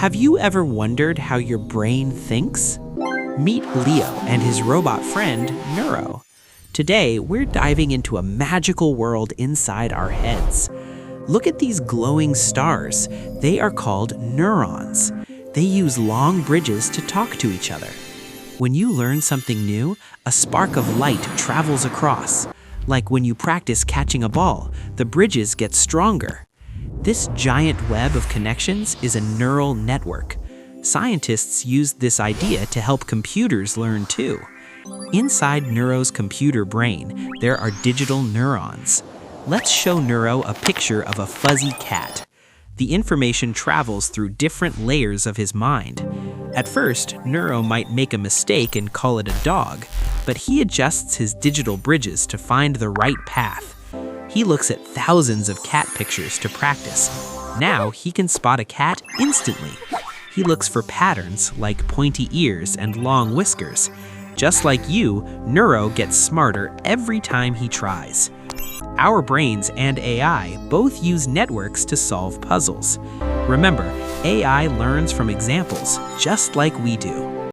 Have you ever wondered how your brain thinks? Meet Leo and his robot friend, Neuro. Today, we're diving into a magical world inside our heads. Look at these glowing stars. They are called neurons. They use long bridges to talk to each other. When you learn something new, a spark of light travels across. Like when you practice catching a ball, the bridges get stronger. This giant web of connections is a neural network. Scientists used this idea to help computers learn too. Inside Neuro's computer brain, there are digital neurons. Let's show Neuro a picture of a fuzzy cat. The information travels through different layers of his mind. At first, Neuro might make a mistake and call it a dog, but he adjusts his digital bridges to find the right path. He looks at thousands of cat pictures to practice. Now he can spot a cat instantly. He looks for patterns like pointy ears and long whiskers. Just like you, Neuro gets smarter every time he tries. Our brains and AI both use networks to solve puzzles. Remember, AI learns from examples just like we do.